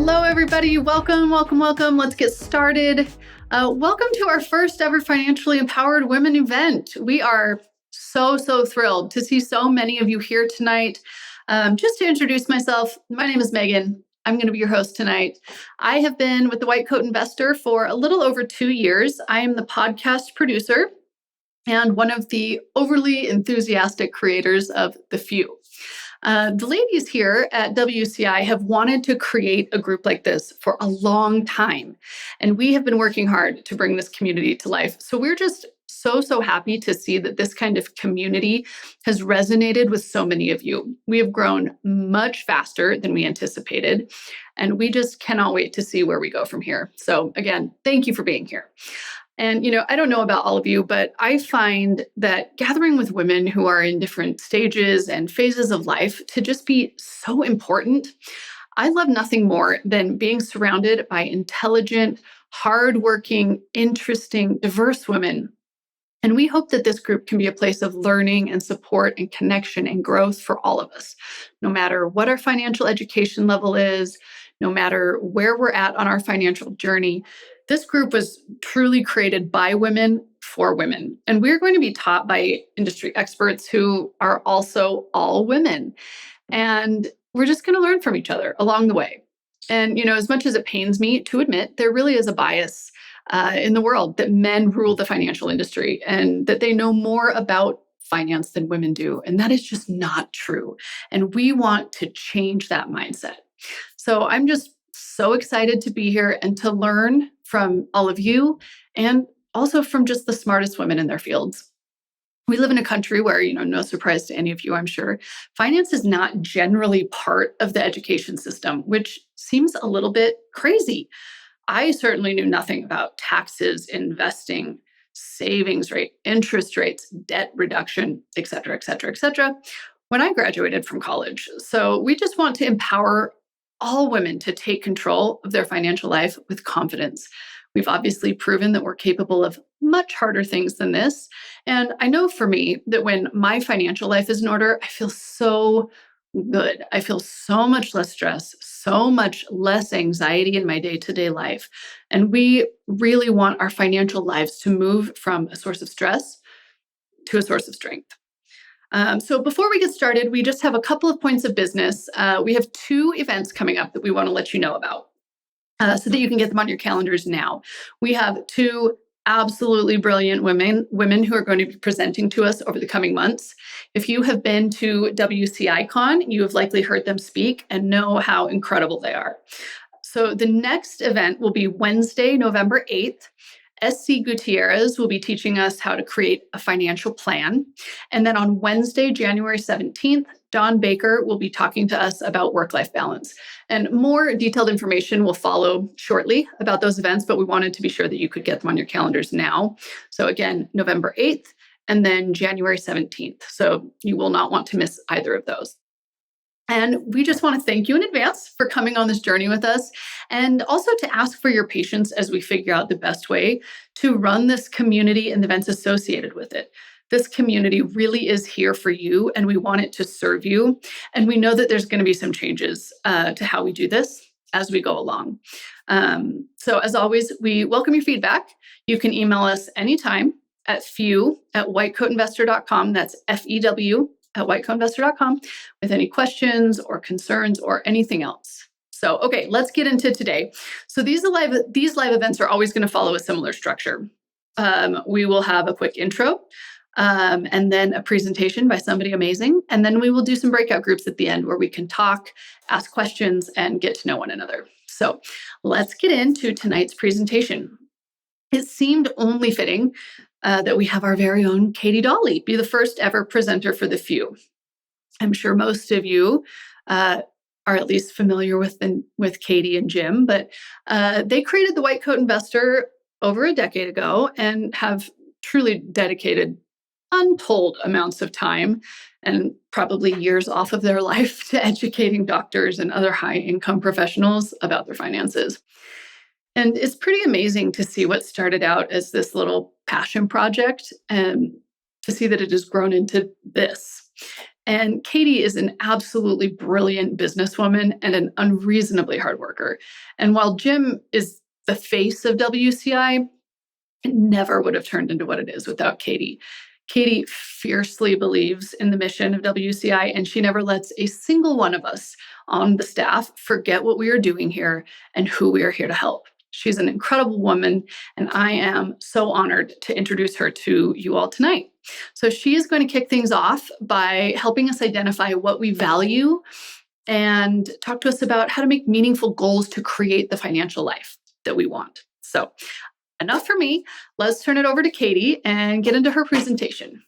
Hello, everybody. Welcome, welcome, welcome. Let's get started. Welcome to our first ever Financially Empowered Women event. We are so thrilled to see so many of you here tonight. Just to introduce myself, my name is Megan. I'm going to be your host tonight. I have been with the White Coat Investor for a little over 2 years. I am the podcast producer and one of the overly enthusiastic creators of The Few. The ladies here at WCI have wanted to create a group like this for a long time, and we have been working hard to bring this community to life. So we're just so happy to see that this kind of community has resonated with so many of you. We have grown much faster than we anticipated, and we just cannot wait to see where we go from here. So again, thank you for being here. And, I don't know about all of you, but I find that gathering with women who are in different stages and phases of life to just be so important. I love nothing more than being surrounded by intelligent, hardworking, interesting, diverse women. And we hope that this group can be a place of learning and support and connection and growth for all of us, no matter what our financial education level is, no matter where we're at on our financial journey. This group was truly created by women for women. And we're going to be taught by industry experts who are also all women. And we're just going to learn from each other along the way. And, as much as it pains me to admit, there really is a bias in the world that men rule the financial industry and that they know more about finance than women do. And that is just not true. And we want to change that mindset. So I'm just so excited to be here and to learn from all of you and also from just the smartest women in their fields. We live in a country where, no surprise to any of you, I'm sure, finance is not generally part of the education system, which seems a little bit crazy. I certainly knew nothing about taxes, investing, savings rate, interest rates, debt reduction, et cetera, when I graduated from college. So we just want to empower all women to take control of their financial life with confidence. We've obviously proven that we're capable of much harder things than this. And I know for me that when my financial life is in order, I feel so good. I feel so much less stress, so much less anxiety in my day-to-day life. And we really want our financial lives to move from a source of stress to a source of strength. So before we get started, we just have a couple of points of business. We have 2 events coming up that we want to let you know about so that you can get them on your calendars now. We have 2 absolutely brilliant women who are going to be presenting to us over the coming months. If you have been to WCI Con, you have likely heard them speak and know how incredible they are. So the next event will be Wednesday, November 8th. SC Gutierrez will be teaching us how to create a financial plan. And then on Wednesday, January 17th, Don Baker will be talking to us about work-life balance. And more detailed information will follow shortly about those events, but we wanted to be sure that you could get them on your calendars now. So again, November 8th and then January 17th. So you will not want to miss either of those. And we just want to thank you in advance for coming on this journey with us, and also to ask for your patience as we figure out the best way to run this community and the events associated with it. This community really is here for you, and we want it to serve you. And we know that there's going to be some changes to how we do this as we go along. So as always, we welcome your feedback. You can email us anytime at few@whitecoatinvestor.com. That's FEW at whitecoatinvestor.com with any questions or concerns or anything else. So, okay, let's get into today. So these live events are always going to follow a similar structure. We will have a quick intro and then a presentation by somebody amazing. And then we will do some breakout groups at the end where we can talk, ask questions, and get to know one another. So let's get into tonight's presentation. It seemed only fitting that we have our very own Katie Dahle be the first ever presenter for The Few. I'm sure most of you are at least familiar with Katie and Jim, but they created the White Coat Investor over a decade ago and have truly dedicated untold amounts of time and probably years off of their life to educating doctors and other high-income professionals about their finances. And it's pretty amazing to see what started out as this little passion project and to see that it has grown into this. And Katie is an absolutely brilliant businesswoman and an unreasonably hard worker. And while Jim is the face of WCI, it never would have turned into what it is without Katie. Katie fiercely believes in the mission of WCI, and she never lets a single one of us on the staff forget what we are doing here and who we are here to help. She's an incredible woman, and I am so honored to introduce her to you all tonight. So she is going to kick things off by helping us identify what we value and talk to us about how to make meaningful goals to create the financial life that we want. So enough for me. Let's turn it over to Katie and get into her presentation.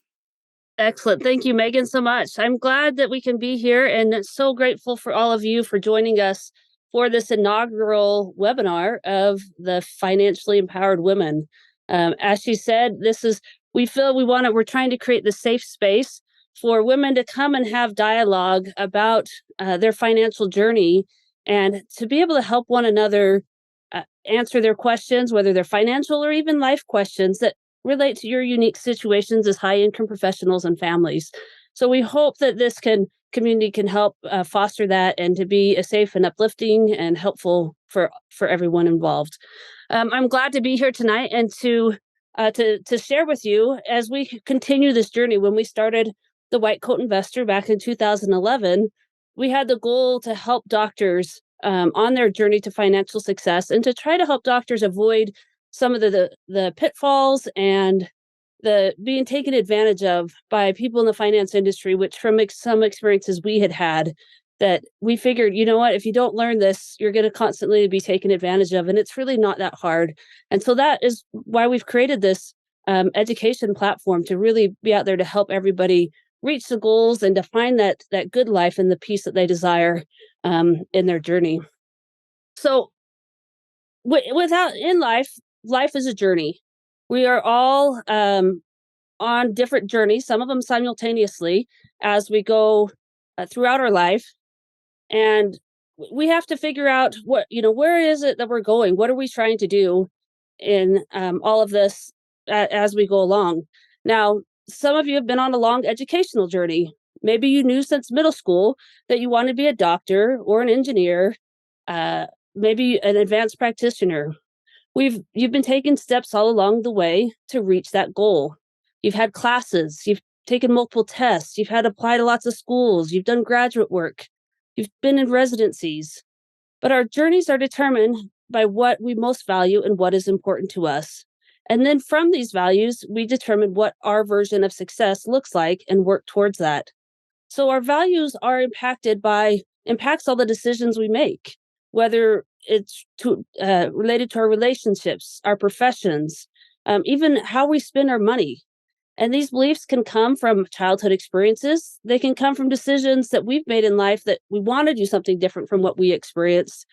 Excellent. Thank you, Megan, so much. I'm glad that we can be here and so grateful for all of you for joining us for this inaugural webinar of the Financially Empowered Women. As she said, we're trying to create the safe space for women to come and have dialogue about their financial journey and to be able to help one another answer their questions, whether they're financial or even life questions that relate to your unique situations as high-income professionals and families. So we hope that this community can help foster that and to be a safe and uplifting and helpful for everyone involved. I'm glad to be here tonight and to share with you as we continue this journey. When we started the White Coat Investor back in 2011, we had the goal to help doctors on their journey to financial success and to try to help doctors avoid some of the pitfalls and the being taken advantage of by people in the finance industry, which from some experiences we had that we figured, you know what, if you don't learn this, you're going to constantly be taken advantage of. And it's really not that hard. And so that is why we've created this education platform to really be out there to help everybody reach the goals and to find that good life and the peace that they desire in their journey. So life is a journey. We are all on different journeys, some of them simultaneously as we go throughout our life. And we have to figure out where is it that we're going? What are we trying to do in all of this as we go along? Now, some of you have been on a long educational journey. Maybe you knew since middle school that you want to be a doctor or an engineer, maybe an advanced practitioner. You've been taking steps all along the way to reach that goal. You've had classes, you've taken multiple tests, you've had to apply to lots of schools, you've done graduate work, you've been in residencies. But our journeys are determined by what we most value and what is important to us. And then from these values, we determine what our version of success looks like and work towards that. So our values are impacts all the decisions we make, whether it's related to our relationships, our professions, even how we spend our money. And these beliefs can come from childhood experiences. They can come from decisions that we've made in life that we want to do something different from what we experienced.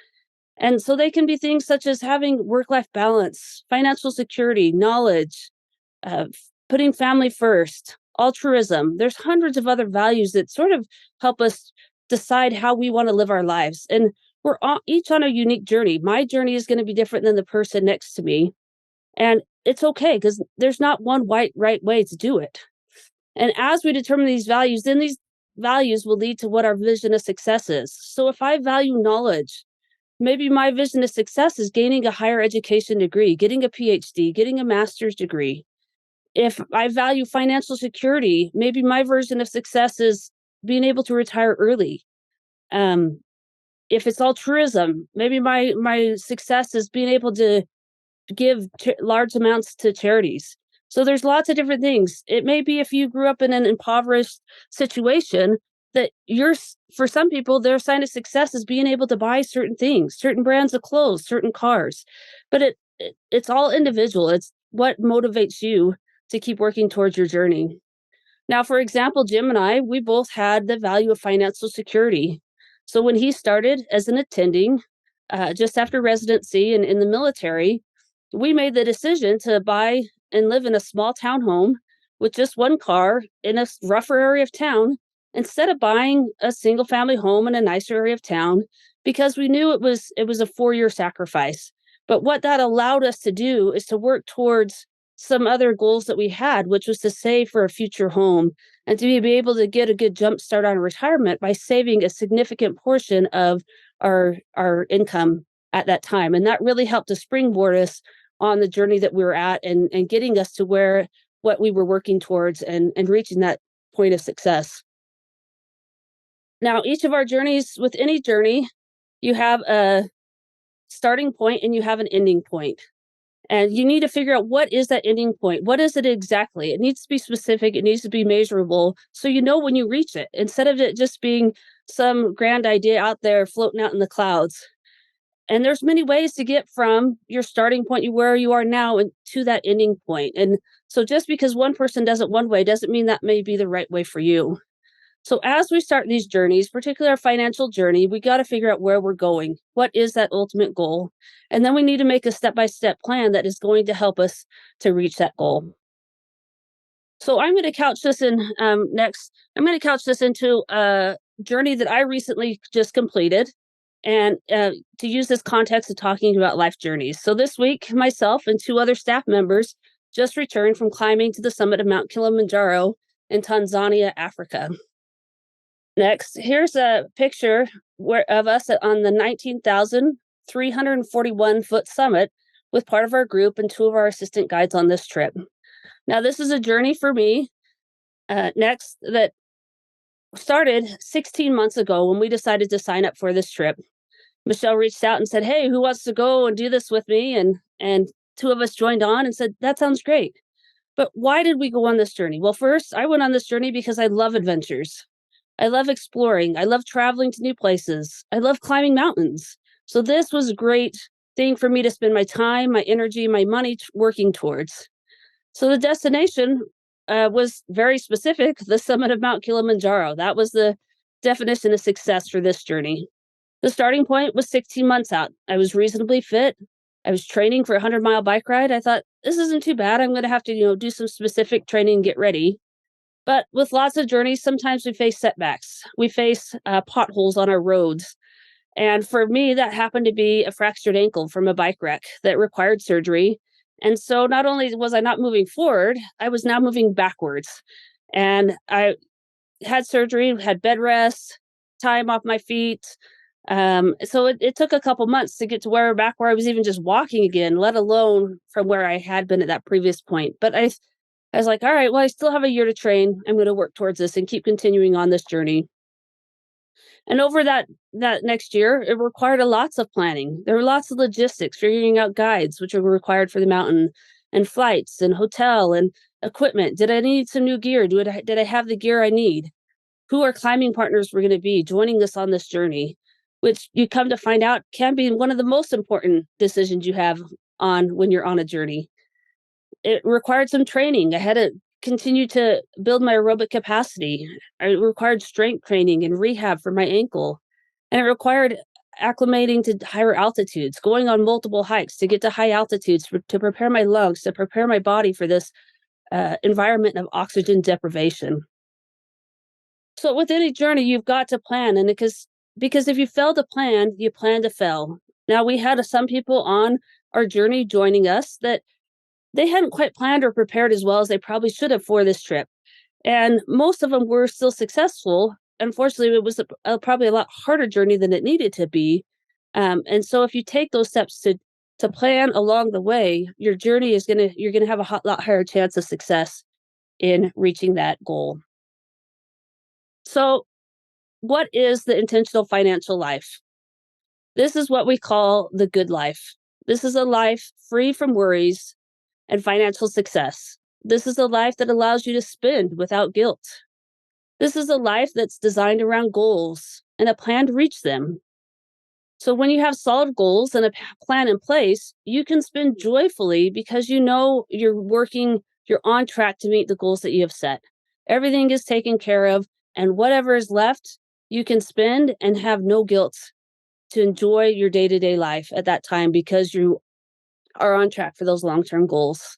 And so they can be things such as having work-life balance, financial security, knowledge, putting family first, altruism. There's hundreds of other values that sort of help us decide how we want to live our lives. And we're each on a unique journey. My journey is going to be different than the person next to me. And it's okay because there's not one right way to do it. And as we determine these values, then these values will lead to what our vision of success is. So if I value knowledge, maybe my vision of success is gaining a higher education degree, getting a PhD, getting a master's degree. If I value financial security, maybe my version of success is being able to retire early. If it's altruism, maybe my success is being able to give large amounts to charities. So there's lots of different things. It may be if you grew up in an impoverished situation that for some people, their sign of success is being able to buy certain things, certain brands of clothes, certain cars. But it's all individual. It's what motivates you to keep working towards your journey. Now, for example, Jim and I, we both had the value of financial security. So when he started as an attending, just after residency and in the military, we made the decision to buy and live in a small townhome with just one car in a rougher area of town instead of buying a single family home in a nicer area of town because we knew it was a 4-year sacrifice. But what that allowed us to do is to work towards some other goals that we had, which was to save for a future home and to be able to get a good jump start on retirement by saving a significant portion of our income at that time. And that really helped to springboard us on the journey that we were at, and getting us to where what we were working towards, and reaching that point of success. Now, each of our journeys, with any journey, you have a starting point and you have an ending point. And you need to figure out, what is that ending point? What is it exactly? It needs to be specific. It needs to be measurable, so you know when you reach it, instead of it just being some grand idea out there floating out in the clouds. And there's many ways to get from your starting point, where you are now, and to that ending point. And so just because one person does it one way doesn't mean that may be the right way for you. So as we start these journeys, particularly our financial journey, we got to figure out where we're going. What is that ultimate goal? And then we need to make a step-by-step plan that is going to help us to reach that goal. So I'm going to couch this in next. I'm going to couch this into a journey that I recently just completed, and to use this context of talking about life journeys. So this week, myself and 2 other staff members just returned from climbing to the summit of Mount Kilimanjaro in Tanzania, Africa. Next, here's a picture of us on the 19,341-foot summit with part of our group and 2 of our assistant guides on this trip. Now, this is a journey for me, next, that started 16 months ago when we decided to sign up for this trip. Michelle reached out and said, "Hey, who wants to go and do this with me?" And 2 of us joined on and said, "That sounds great." But why did we go on this journey? Well, first, I went on this journey because I love adventures. I love exploring. I love traveling to new places. I love climbing mountains. So this was a great thing for me to spend my time, my energy, my money working towards. So the destination was very specific: the summit of Mount Kilimanjaro. That was the definition of success for this journey. The starting point was 16 months out. I was reasonably fit. I was training for a 100-mile bike ride. I thought, this isn't too bad. I'm going to have to, do some specific training and get ready. But with lots of journeys, sometimes we face setbacks. We face potholes on our roads. And for me, that happened to be a fractured ankle from a bike wreck that required surgery. And so not only was I not moving forward, I was now moving backwards. And I had surgery, had bed rest, time off my feet. So it took a couple months to get to where I was even just walking again, let alone from where I had been at that previous point. But I was like, all right, well, I still have a year to train. I'm going to work towards this and keep continuing on this journey. And over that next year, it required lots of planning. There were lots of logistics, figuring out guides, which are required for the mountain, and flights, and hotel, and equipment. Did I need some new gear? Did I have the gear I need? Who our climbing partners were going to be joining us on this journey, which you come to find out can be one of the most important decisions you have on when you're on a journey. It required some training. I had to continue to build my aerobic capacity. It required strength training and rehab for my ankle. And it required acclimating to higher altitudes, going on multiple hikes to get to high altitudes to prepare my lungs, to prepare my body for this environment of oxygen deprivation. So with any journey, you've got to plan. And because if you fail to plan, you plan to fail. Now, we had some people on our journey joining us that they hadn't quite planned or prepared as well as they probably should have for this trip. And most of them were still successful. Unfortunately, it was probably a lot harder journey than it needed to be. And so if you take those steps to plan along the way, your journey you're going to have a lot higher chance of success in reaching that goal. So what is the intentional financial life? This is what we call the good life. This is a life free from worries and financial success. This is a life that allows you to spend without guilt. This is a life that's designed around goals and a plan to reach them. So when you have solid goals and a plan in place, you can spend joyfully because you know you're on track to meet the goals that you have set. Everything is taken care of, and whatever is left, you can spend and have no guilt to enjoy your day-to-day life at that time because you are on track for those long-term goals.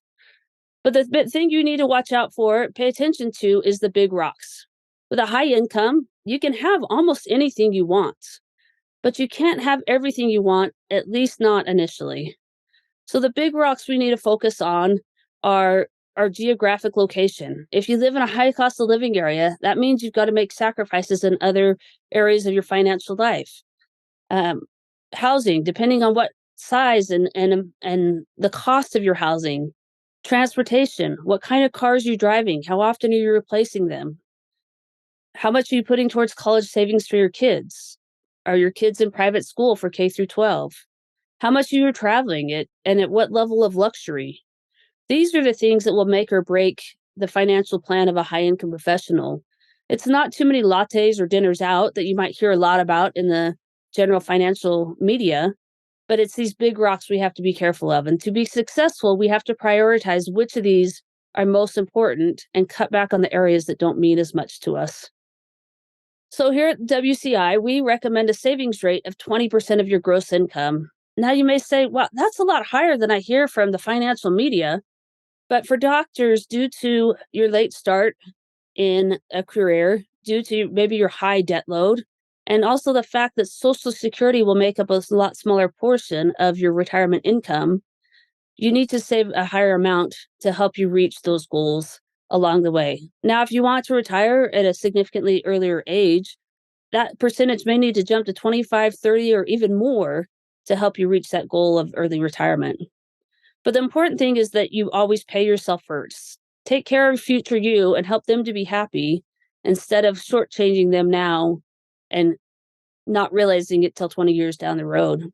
But the big thing you need to watch out for, pay attention to, is the big rocks. With a high income, you can have almost anything you want, but you can't have everything you want, at least not initially. So the big rocks we need to focus on are our geographic location. If you live in a high cost of living area, that means you've got to make sacrifices in other areas of your financial life. Um, Housing, depending on what size and the cost of your housing. Transportation, what kind of cars are you driving? How often are you replacing them? How much are you putting towards college savings for your kids? Are your kids in private school for K through 12? How much are you traveling and at what level of luxury? These are the things that will make or break the financial plan of a high income professional. It's not too many lattes or dinners out that you might hear a lot about in the general financial media, but it's these big rocks we have to be careful of. And to be successful, we have to prioritize which of these are most important and cut back on the areas that don't mean as much to us. So here at WCI, we recommend a savings rate of 20% of your gross income. Now you may say, well, that's a lot higher than I hear from the financial media. But for doctors, due to your late start in a career, due to maybe your high debt load, and also the fact that Social Security will make up a lot smaller portion of your retirement income, you need to save a higher amount to help you reach those goals along the way. Now, if you want to retire at a significantly earlier age, that percentage may need to jump to 25, 30, or even more to help you reach that goal of early retirement. But the important thing is that you always pay yourself first. Take care of future you and help them to be happy instead of shortchanging them now and not realizing it till 20 years down the road.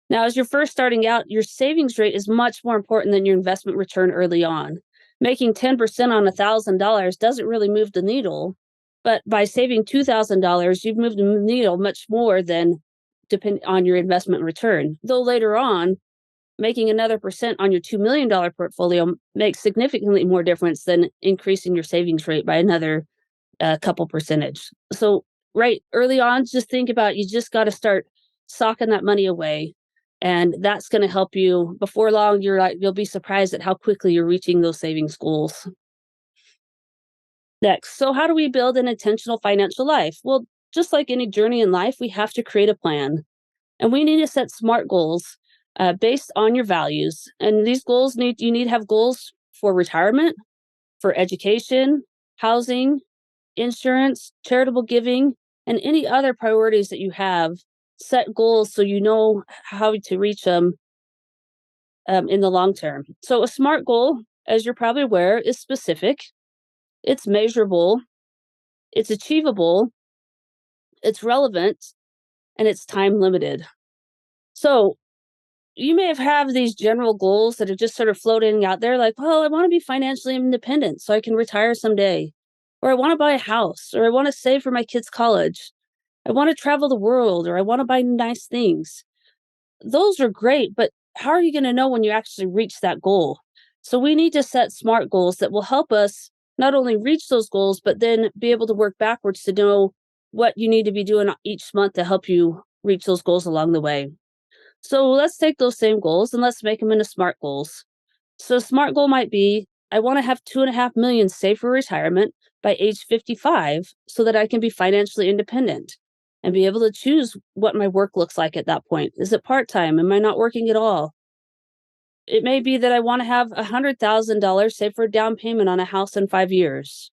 Now, as you're first starting out, your savings rate is much more important than your investment return early on. Making 10% on $1,000 doesn't really move the needle, but by saving $2,000, you've moved the needle much more than depend on your investment return. Though later on, making another percent on your $2 million portfolio makes significantly more difference than increasing your savings rate by another couple percentage. So right early on, just think about you just got to start socking that money away. And that's going to help you. Before long, you'll be surprised at how quickly you're reaching those savings goals. Next, so how do we build an intentional financial life? Well, just like any journey in life, we have to create a plan. And we need to set SMART goals based on your values. And these goals you need to have goals for retirement, for education, housing, insurance, charitable giving, and any other priorities that you have. Set goals so you know how to reach them in the long term. So a SMART goal, as you're probably aware, is specific, it's measurable, it's achievable, it's relevant, and it's time limited. So you may have these general goals that are just sort of floating out there, like, well, I want to be financially independent so I can retire someday, or I want to buy a house, or I want to save for my kids' college, I want to travel the world, or I want to buy nice things. Those are great, but how are you going to know when you actually reach that goal? So we need to set SMART goals that will help us not only reach those goals, but then be able to work backwards to know what you need to be doing each month to help you reach those goals along the way. So let's take those same goals and let's make them into SMART goals. So a SMART goal might be, I want to have 2.5 million saved for retirement by age 55 so that I can be financially independent and be able to choose what my work looks like at that point. Is it part-time? Am I not working at all? It may be that I want to have $100,000 saved for a down payment on a house in 5 years.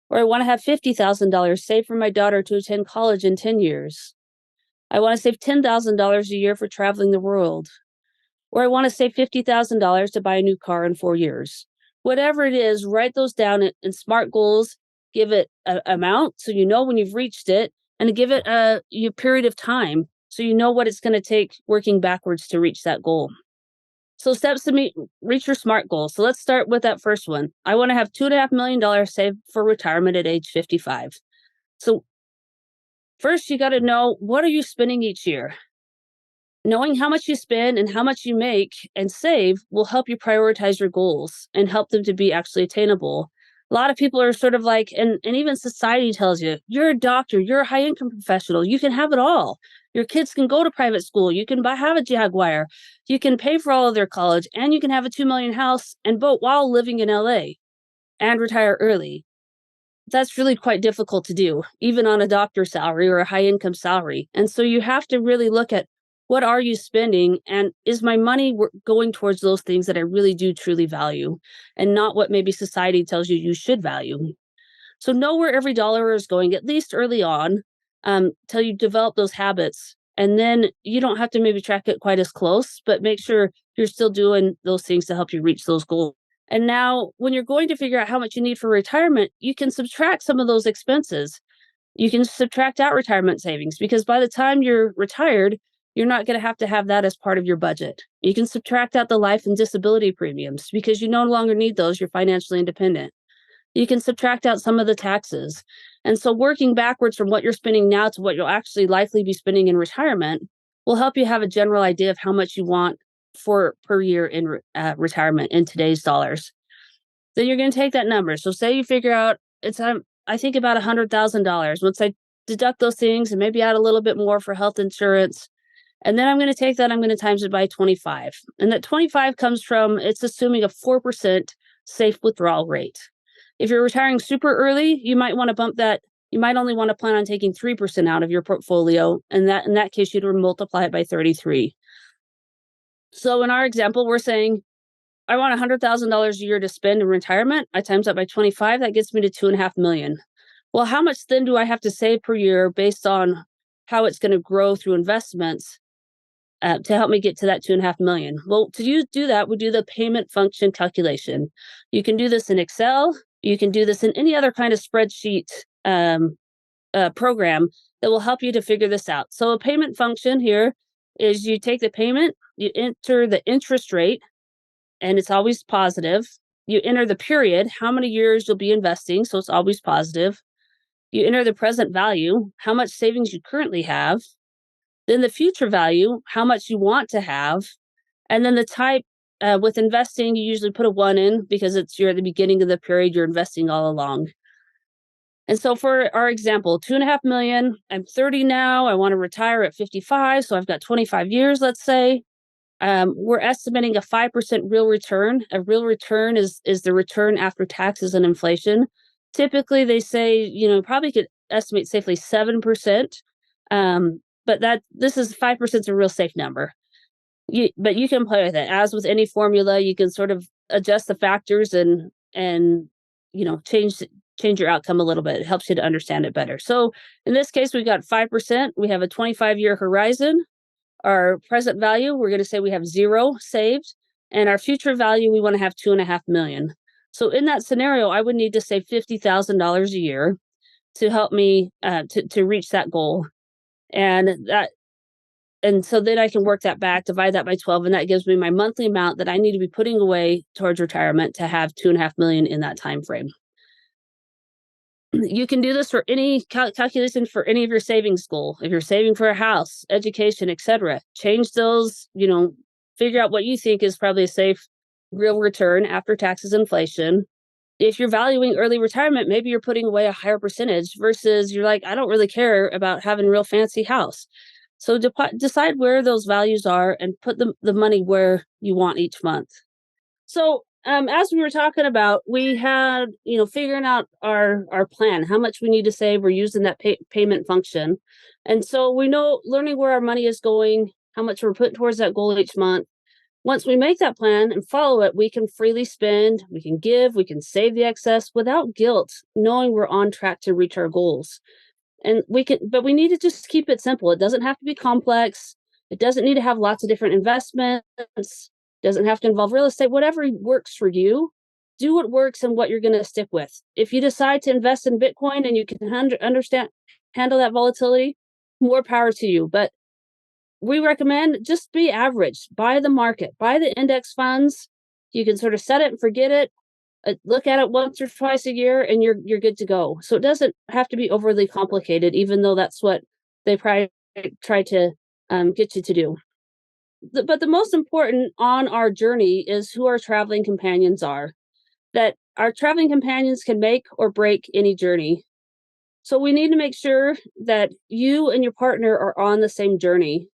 Or I want to have $50,000 saved for my daughter to attend college in 10 years. I want to save $10,000 a year for traveling the world. Or I want to save $50,000 to buy a new car in 4 years. Whatever it is, write those down in SMART goals, give it an amount so you know when you've reached it, and give it a period of time so you know what it's going to take working backwards to reach that goal. So steps to reach your SMART goal. So let's start with that first one. I want to have $2.5 million saved for retirement at age 55. So first, you got to know, what are you spending each year? Knowing how much you spend and how much you make and save will help you prioritize your goals and help them to be actually attainable. A lot of people are sort of like, and even society tells you, you're a doctor, you're a high income professional, you can have it all. Your kids can go to private school, you can have a Jaguar, you can pay for all of their college, and you can have a 2 million house and boat while living in LA and retire early. That's really quite difficult to do, even on a doctor's salary or a high income salary. And so you have to really look at, What are you spending? And is my money going towards those things that I really do truly value and not what maybe society tells you you should value? So know where every dollar is going, at least early on, till you develop those habits. And then you don't have to maybe track it quite as close, but make sure you're still doing those things to help you reach those goals. And now, when you're going to figure out how much you need for retirement, you can subtract some of those expenses. You can subtract out retirement savings because by the time you're retired, you're not going to have that as part of your budget. You can subtract out the life and disability premiums because you no longer need those. You're financially independent. You can subtract out some of the taxes. And so working backwards from what you're spending now to what you'll actually likely be spending in retirement will help you have a general idea of how much you want for per year in retirement in today's dollars. Then you're going to take that number. So say you figure out I think about $100,000. Once I deduct those things and maybe add a little bit more for health insurance, and then I'm going to take that, I'm going to times it by 25. And that 25 comes from, it's assuming a 4% safe withdrawal rate. If you're retiring super early, you might want to bump that. You might only want to plan on taking 3% out of your portfolio. And that in that case, you'd multiply it by 33. So in our example, we're saying, I want $100,000 a year to spend in retirement. I times that by 25, that gets me to $2.5 million. Well, how much then do I have to save per year based on how it's going to grow through investments to help me get to that $2.5 million? Well, do that, we do the payment function calculation. You can do this in Excel. You can do this in any other kind of spreadsheet program that will help you to figure this out. So a payment function here is you take the payment, you enter the interest rate, and it's always positive. You enter the period, how many years you'll be investing, so it's always positive. You enter the present value, how much savings you currently have. Then the future value, how much you want to have. And then the type, with investing, you usually put a 1 in because you're at the beginning of the period, you're investing all along. And so for our example, $2.5 million, I'm 30 now, I want to retire at 55, so I've got 25 years, let's say. We're estimating a 5% real return. A real return is the return after taxes and inflation. Typically, they say, probably could estimate safely 7%. But this is 5% is a real safe number. But you can play with it. As with any formula, you can sort of adjust the factors and change your outcome a little bit. It helps you to understand it better. So in this case, we've got 5%. We have a 25-year horizon. Our present value, we're going to say we have 0 saved. And our future value, we want to have $2.5 million. So in that scenario, I would need to save $50,000 a year to help me to reach that goal. And so then I can work that back, divide that by 12, and that gives me my monthly amount that I need to be putting away towards retirement to have $2.5 million in that time frame. You can do this for any calculation for any of your savings goal. If you're saving for a house, education, etc., change those, figure out what you think is probably a safe real return after taxes, inflation. If you're valuing early retirement, maybe you're putting away a higher percentage versus you're like, I don't really care about having a real fancy house. So decide where those values are and put the money where you want each month. So as we were talking about, we had, figuring out our plan, how much we need to save. We're using that payment function. And so we know learning where our money is going, how much we're putting towards that goal each month. Once we make that plan and follow it, we can freely spend, we can give, we can save the excess without guilt, knowing we're on track to reach our goals. And but we need to just keep it simple. It doesn't have to be complex. It doesn't need to have lots of different investments. Doesn't have to involve real estate. Whatever works for you, do what works and what you're going to stick with. If you decide to invest in Bitcoin and you can handle that volatility, more power to you. But we recommend just be average. Buy the market, buy the index funds. You can sort of set it and forget it. Look at it once or twice a year and you're good to go. So it doesn't have to be overly complicated, even though that's what they try to get you to do. But the most important on our journey is who our traveling companions are. That our traveling companions can make or break any journey. So we need to make sure that you and your partner are on the same journey.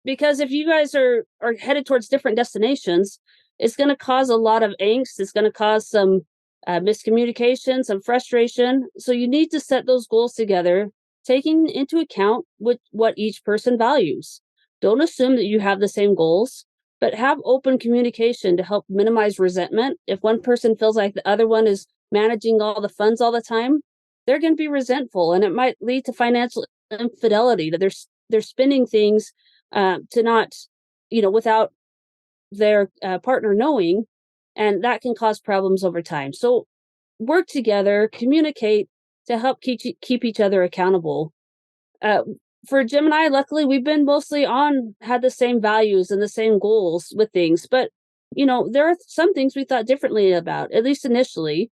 Because if you guys are headed towards different destinations, it's going to cause a lot of angst. It's going to cause some miscommunication, some frustration. So you need to set those goals together, taking into account what each person values. Don't assume that you have the same goals, but have open communication to help minimize resentment. If one person feels like the other one is managing all the funds all the time, they're going to be resentful, and it might lead to financial infidelity, that they're spending things to not, without their partner knowing, and that can cause problems over time. So work together, communicate to help keep each other accountable. Uh, for Jim and I, luckily, we've been mostly had the same values and the same goals with things, but there are some things we thought differently about, at least initially.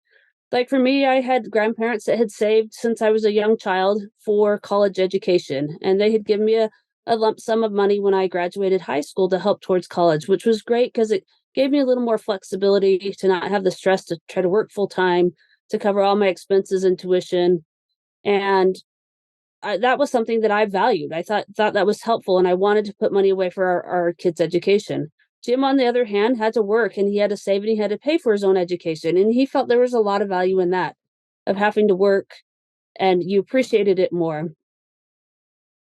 Like for me, I had grandparents that had saved since I was a young child for college education, and they had given me a lump sum of money when I graduated high school to help towards college, which was great because it gave me a little more flexibility to not have the stress to try to work full time to cover all my expenses and tuition. And that was something that I valued. I thought that was helpful, and I wanted to put money away for our kids' education. Jim, on the other hand, had to work, and he had to save, and he had to pay for his own education. And he felt there was a lot of value in that, of having to work, and you appreciated it more.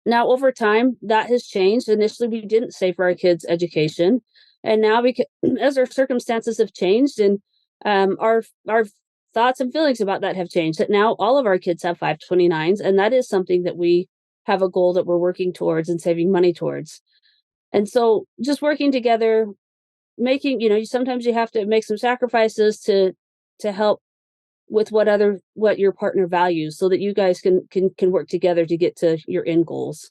Now, over time, that has changed. Initially, we didn't save for our kids' education. And now, as our circumstances have changed, and our thoughts and feelings about that have changed, that now all of our kids have 529s. And that is something that we have a goal that we're working towards and saving money towards. And so just working together, making, sometimes you have to make some sacrifices to help with what your partner values, so that you guys can work together to get to your end goals.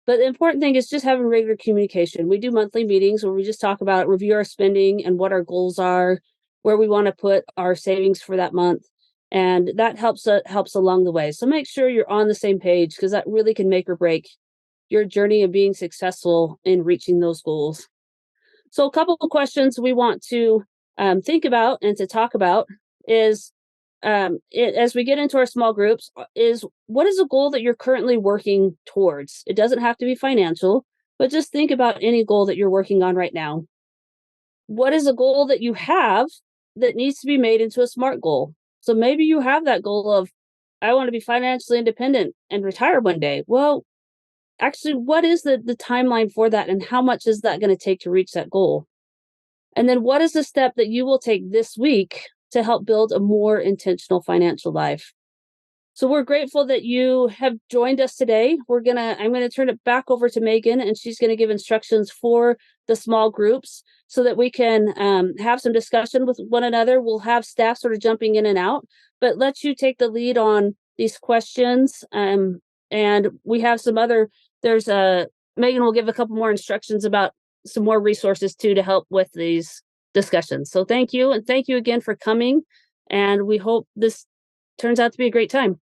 But the important thing is just having regular communication. We do monthly meetings where we just talk about, review our spending and what our goals are, where we want to put our savings for that month. And that helps along the way. So make sure you're on the same page, because that really can make or break your journey of being successful in reaching those goals. So a couple of questions we want to think about and to talk about is, as we get into our small groups, is what is a goal that you're currently working towards? It doesn't have to be financial, but just think about any goal that you're working on right now. What is a goal that you have that needs to be made into a SMART goal? So maybe you have that goal of, I want to be financially independent and retire one day. Well, actually, what is the timeline for that, and how much is that going to take to reach that goal? And then what is the step that you will take this week to help build a more intentional financial life? So we're grateful that you have joined us today. I'm gonna turn it back over to Megan, and she's gonna give instructions for the small groups so that we can have some discussion with one another. We'll have staff sort of jumping in and out, but let you take the lead on these questions. And we have Megan will give a couple more instructions about some more resources too to help with these discussions. So thank you, and thank you again for coming. And we hope this turns out to be a great time.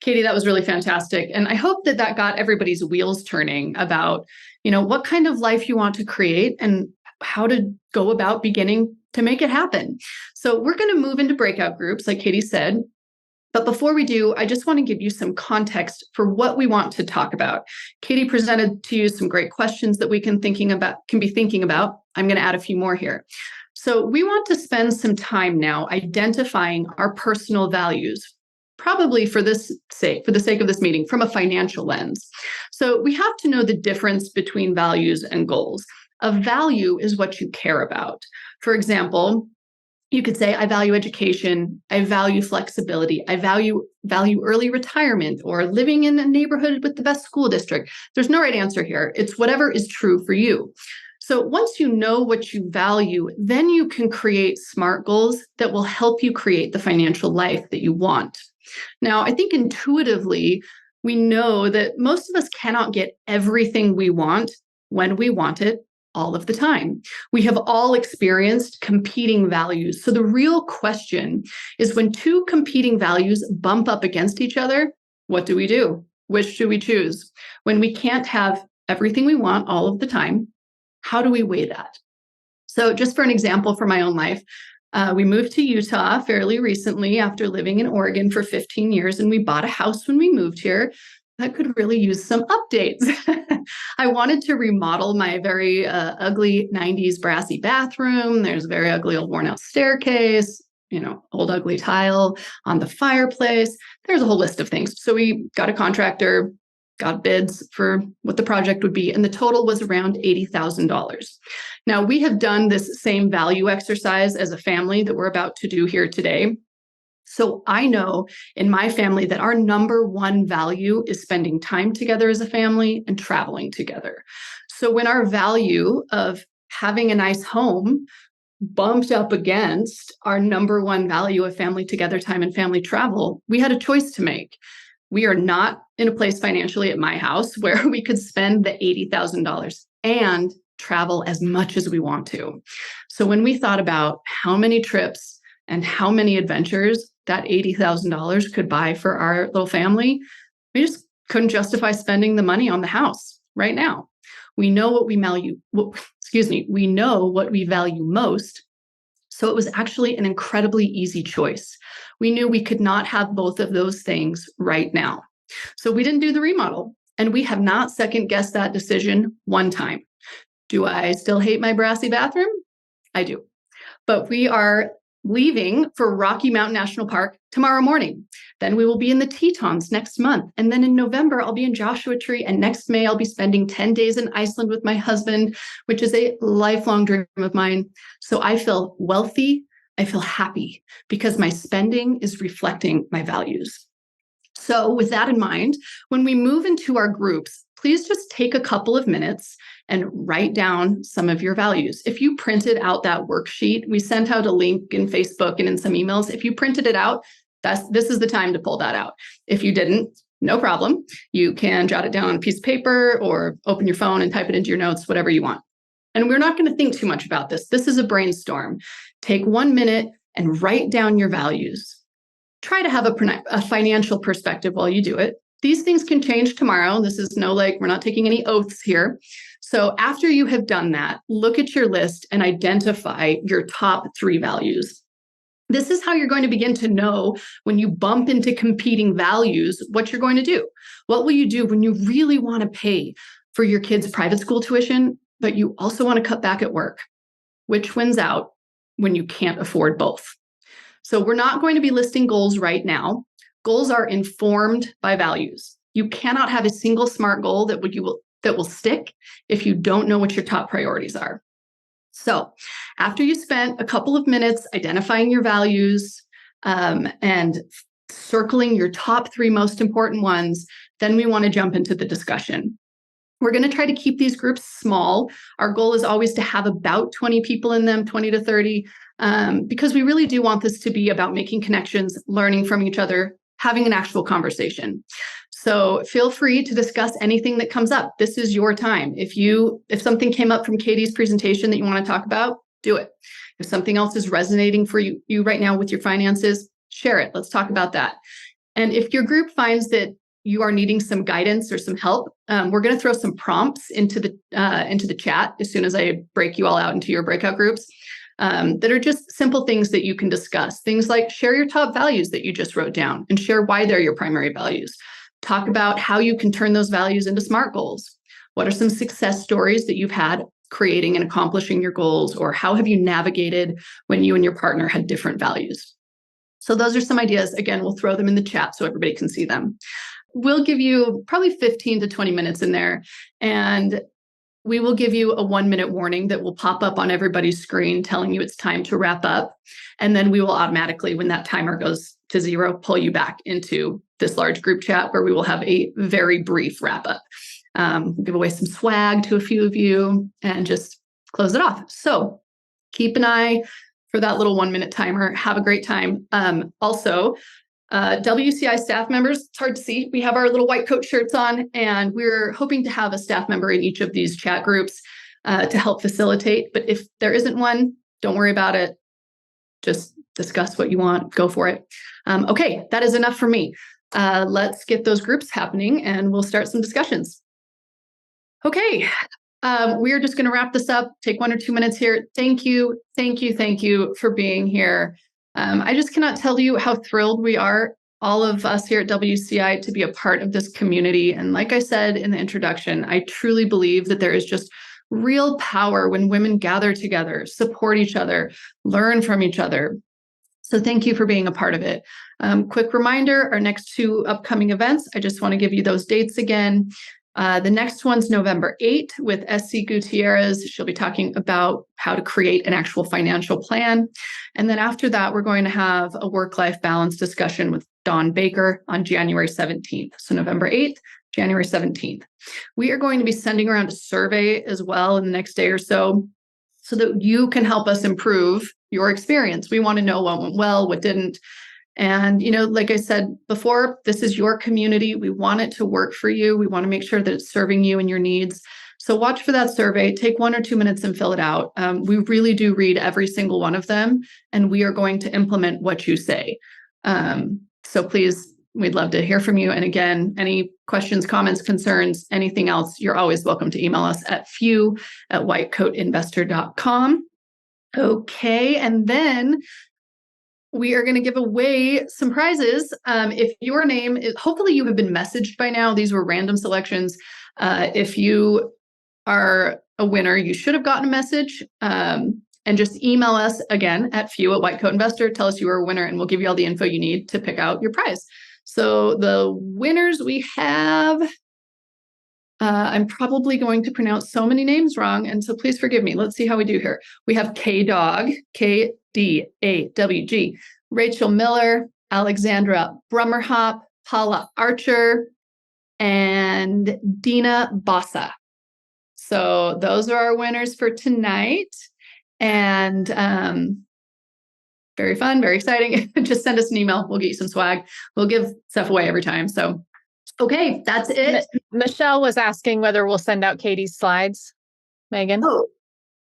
Katie, that was really fantastic. And I hope that got everybody's wheels turning about, what kind of life you want to create and how to go about beginning to make it happen. So we're going to move into breakout groups, like Katie said. But before we do, I just want to give you some context for what we want to talk about. Katie presented to you some great questions that we can be thinking about. I'm going to add a few more here. So we want to spend some time now identifying our personal values, probably for the sake of this meeting, from a financial lens. So we have to know the difference between values and goals. A value is what you care about. For example, you could say, I value education, I value flexibility, I value early retirement, or living in a neighborhood with the best school district. There's no right answer here. It's whatever is true for you. So once you know what you value, then you can create SMART goals that will help you create the financial life that you want. Now, I think intuitively, we know that most of us cannot get everything we want when we want it all of the time. We have all experienced competing values. So the real question is, when two competing values bump up against each other, what do we do? Which do we choose? When we can't have everything we want all of the time, how do we weigh that? So just for an example from my own life, we moved to Utah fairly recently after living in Oregon for 15 years, and we bought a house when we moved here that could really use some updates. I wanted to remodel my very ugly 90s brassy bathroom. There's a very ugly old worn out staircase, old ugly tile on the fireplace. There's a whole list of things. So we got a contractor, got bids for what the project would be, and the total was around $80,000. Now, we have done this same value exercise as a family that we're about to do here today. So I know in my family that our number one value is spending time together as a family and traveling together. So when our value of having a nice home bumped up against our number one value of family together time and family travel, we had a choice to make. We are not in a place financially at my house where we could spend the $80,000 and travel as much as we want to. So when we thought about how many trips and how many adventures that $80,000 could buy for our little family, we just couldn't justify spending the money on the house right now. We know what we value, we know what we value most. So it was actually an incredibly easy choice. We knew we could not have both of those things right now. So we didn't do the remodel, and we have not second guessed that decision one time. Do I still hate my brassy bathroom? I do. But we are leaving for Rocky Mountain National Park tomorrow morning. Then we will be in the Tetons next month. And then in November, I'll be in Joshua Tree. And next May, I'll be spending 10 days in Iceland with my husband, which is a lifelong dream of mine. So I feel wealthy. I feel happy because my spending is reflecting my values. So with that in mind, when we move into our groups, please just take a couple of minutes and write down some of your values. If you printed out that worksheet, we sent out a link in Facebook and in some emails. If you printed it out, this is the time to pull that out. If you didn't, no problem. You can jot it down on a piece of paper or open your phone and type it into your notes, whatever you want. And we're not going to think too much about this. This is a brainstorm. Take 1 minute and write down your values. Try to have a financial perspective while you do it. These things can change tomorrow. This is we're not taking any oaths here. So after you have done that, look at your list and identify your top 3 values. This is how you're going to begin to know when you bump into competing values, what you're going to do. What will you do when you really want to pay for your kids' private school tuition, but you also want to cut back at work? Which wins out when you can't afford both? So we're not going to be listing goals right now. Goals are informed by values. You cannot have a single SMART goal that will stick if you don't know what your top priorities are. So after you spent a couple of minutes identifying your values and circling your top 3 most important ones, then we want to jump into the discussion. We're going to try to keep these groups small. Our goal is always to have about 20 people in them, 20 to 30, because we really do want this to be about making connections, learning from each other, having an actual conversation. So feel free to discuss anything that comes up. This is your time. If something came up from Katie's presentation that you want to talk about, do it. If something else is resonating for you right now with your finances, share it. Let's talk about that. And if your group finds that you are needing some guidance or some help, we're going to throw some prompts into the chat as soon as I break you all out into your breakout groups. That are just simple things that you can discuss. Things like share your top values that you just wrote down and share why they're your primary values. Talk about how you can turn those values into SMART goals. What are some success stories that you've had creating and accomplishing your goals, or how have you navigated when you and your partner had different values? So those are some ideas. Again, we'll throw them in the chat so everybody can see them. We'll give you probably 15 to 20 minutes in there, and we will give you a 1-minute warning that will pop up on everybody's screen telling you it's time to wrap up. And then we will automatically, when that timer goes to 0, pull you back into this large group chat where we will have a very brief wrap up. Give away some swag to a few of you and just close it off. So keep an eye for that little 1-minute timer. Have a great time. Also, WCI staff members, it's hard to see. We have our little white coat shirts on, and we're hoping to have a staff member in each of these chat groups to help facilitate. But if there isn't one, don't worry about it. Just discuss what you want. Go for it. Okay, that is enough for me. Let's get those groups happening, and we'll start some discussions. Okay, we're just going to wrap this up. Take 1 or 2 minutes here. Thank you for being here. I just cannot tell you how thrilled we are, all of us here at WCI, to be a part of this community. And like I said in the introduction, I truly believe that there is just real power when women gather together, support each other, learn from each other. So thank you for being a part of it. Quick reminder, our next 2 upcoming events, I just want to give you those dates again. The next one's November 8th with SC Gutierrez. She'll be talking about how to create an actual financial plan. And then after that, we're going to have a work-life balance discussion with Dawn Baker on January 17th. So November 8th, January 17th. We are going to be sending around a survey as well in the next day or so that you can help us improve your experience. We want to know what went well, what didn't. And, like I said before, this is your community. We want it to work for you. We want to make sure that it's serving you and your needs. So watch for that survey. Take 1 or 2 minutes and fill it out. We really do read every single one of them, and we are going to implement what you say. So please, we'd love to hear from you. And again, any questions, comments, concerns, anything else, you're always welcome to email us at few@whitecoatinvestor.com. Okay, and then we are going to give away some prizes. If your name is, hopefully you have been messaged by now. These were random selections. If you are a winner, you should have gotten a message. And just email us again at few@whitecoatinvestor. Tell us you were a winner, and we'll give you all the info you need to pick out your prize. So the winners we have, I'm probably going to pronounce so many names wrong, and so please forgive me. Let's see how we do here. We have K-Dog, KDAWG, Rachel Miller, Alexandra Brummerhop, Paula Archer, and Dina Bassa. So those are our winners for tonight. And very fun, very exciting. Just send us an email. We'll get you some swag. We'll give stuff away every time. So, okay, that's it. Michelle was asking whether we'll send out Katie's slides, Megan. Oh,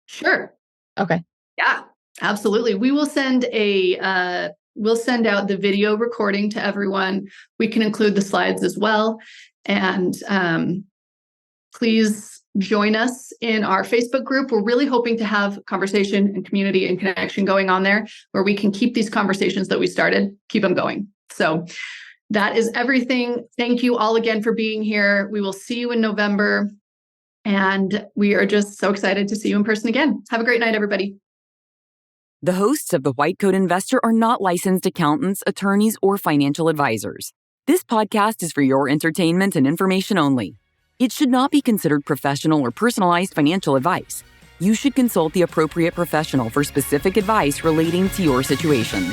sure. Okay. Yeah, absolutely. We will send we'll send out the video recording to everyone. We can include the slides as well. And please join us in our Facebook group. We're really hoping to have conversation and community and connection going on there where we can keep these conversations that we started, keep them going. So that is everything. Thank you all again for being here. We will see you in November. And we are just so excited to see you in person again. Have a great night, everybody. The hosts of The White Coat Investor are not licensed accountants, attorneys, or financial advisors. This podcast is for your entertainment and information only. It should not be considered professional or personalized financial advice. You should consult the appropriate professional for specific advice relating to your situation.